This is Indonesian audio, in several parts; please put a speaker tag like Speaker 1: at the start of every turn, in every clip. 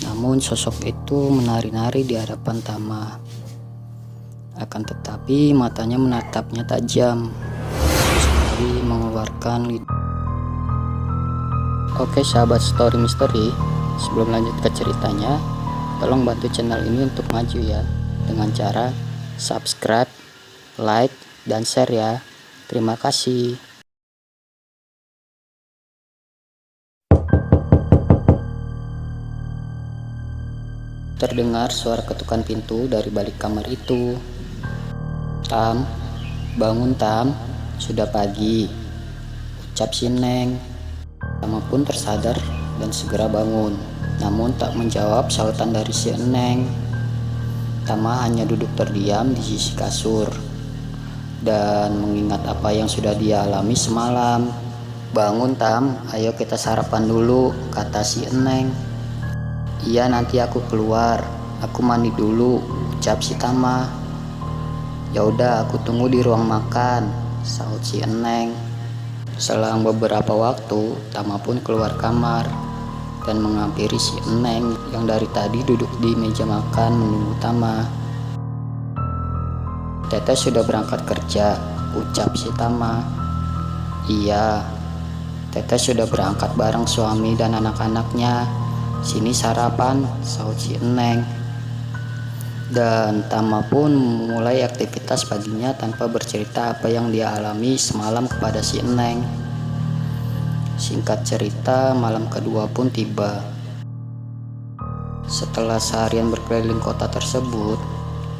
Speaker 1: Namun sosok itu menari-nari di hadapan Tama. Akan tetapi matanya menatapnya tajam, sekali mengeluarkan Oke sahabat story misteri, sebelum lanjut ke ceritanya, tolong bantu channel ini untuk maju ya, dengan cara subscribe, like, dan share ya. Terima kasih. Terdengar suara ketukan pintu dari balik kamar itu. "Tam, bangun Tam, sudah pagi," ucap si Neng. Tama pun tersadar dan segera bangun, namun tak menjawab sautan dari si Neng. Tama hanya duduk terdiam di sisi kasur dan mengingat apa yang sudah dia alami semalam. "Bangun Tam, ayo kita sarapan dulu," kata si Neng. "Iya, nanti aku keluar, aku mandi dulu," ucap si Tama. "Ya udah, aku tunggu di ruang makan," sahut si Eneng. Selang beberapa waktu, Tama pun keluar kamar dan menghampiri si Eneng yang dari tadi duduk di meja makan menunggu Tama. "Teteh sudah berangkat kerja," ucap si Tama. "Iya, Teteh sudah berangkat bareng suami dan anak-anaknya. Sini sarapan," sahut si Eneng. Dan Tama pun memulai aktivitas paginya tanpa bercerita apa yang dia alami semalam kepada si Eneng. Singkat cerita, malam kedua pun tiba. Setelah seharian berkeliling kota tersebut,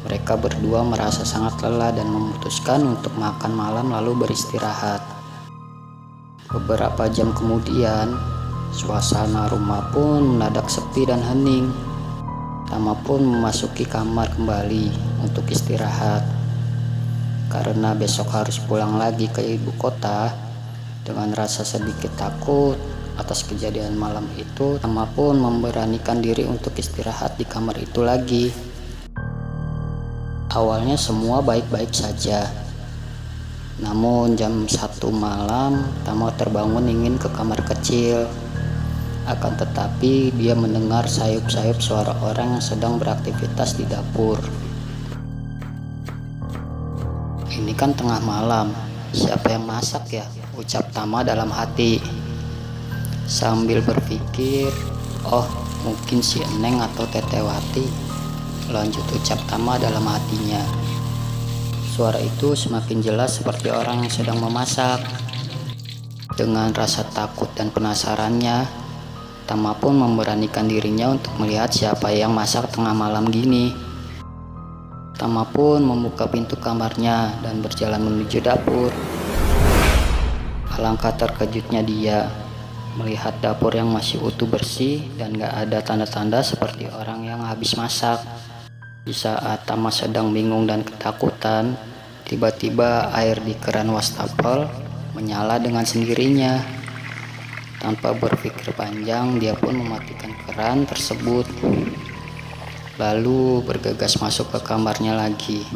Speaker 1: mereka berdua merasa sangat lelah dan memutuskan untuk makan malam lalu beristirahat. Beberapa jam kemudian, suasana rumah pun mendadak sepi dan hening. Tama pun memasuki kamar kembali untuk istirahat. Karena besok harus pulang lagi ke ibu kota, dengan rasa sedikit takut atas kejadian malam itu, Tama pun memberanikan diri untuk istirahat di kamar itu lagi. Awalnya semua baik-baik saja. Namun jam 1 malam, Tama terbangun ingin ke kamar kecil. Akan tetapi dia mendengar sayup-sayup suara orang yang sedang beraktivitas di dapur. "Ini kan tengah malam, siapa yang masak ya?" ucap Tama dalam hati. Sambil berpikir, "Oh, mungkin si Eneng atau Tetewati," lanjut ucap Tama dalam hatinya. Suara itu semakin jelas seperti orang yang sedang memasak. Dengan rasa takut dan penasarannya, Tama pun memberanikan dirinya untuk melihat siapa yang masak tengah malam gini. Tama pun membuka pintu kamarnya dan berjalan menuju dapur. Alangkah terkejutnya dia melihat dapur yang masih utuh bersih dan gak ada tanda-tanda seperti orang yang habis masak. Di saat Tama sedang bingung dan ketakutan, tiba-tiba air di keran wastafel menyala dengan sendirinya. Tanpa berpikir panjang, dia pun mematikan keran tersebut, lalu bergegas masuk ke kamarnya lagi,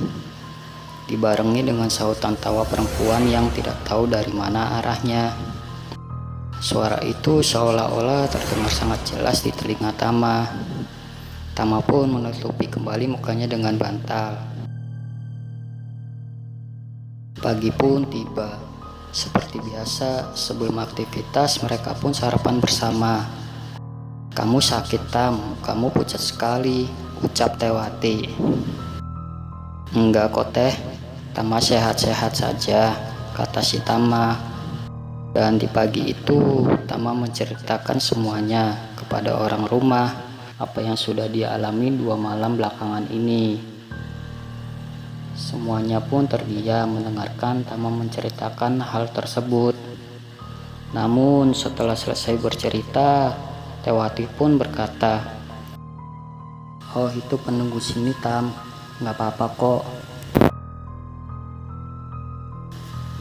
Speaker 1: dibarengi dengan sahutan tawa perempuan yang tidak tahu dari mana arahnya. Suara itu seolah-olah terdengar sangat jelas di telinga Tama. Tama pun menutupi kembali mukanya dengan bantal. Pagi pun tiba. Seperti biasa, sebelum aktivitas mereka pun sarapan bersama. "Kamu sakit Tam, kamu pucat sekali," ucap Tewati. "Enggak kok Teh, Tama sehat-sehat saja," kata si Tama. Dan di pagi itu Tama menceritakan semuanya kepada orang rumah, apa yang sudah dia alami 2 malam belakangan ini. Semuanya pun terdiam mendengarkan Tama menceritakan hal tersebut. Namun setelah selesai bercerita, Tewati pun berkata, "Oh, itu penunggu sini Tam, nggak apa-apa kok."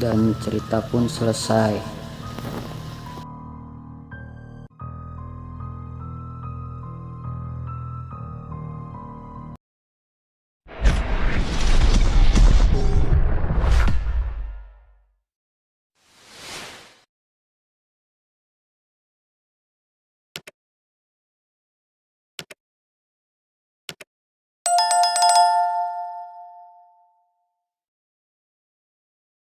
Speaker 1: Dan cerita pun selesai.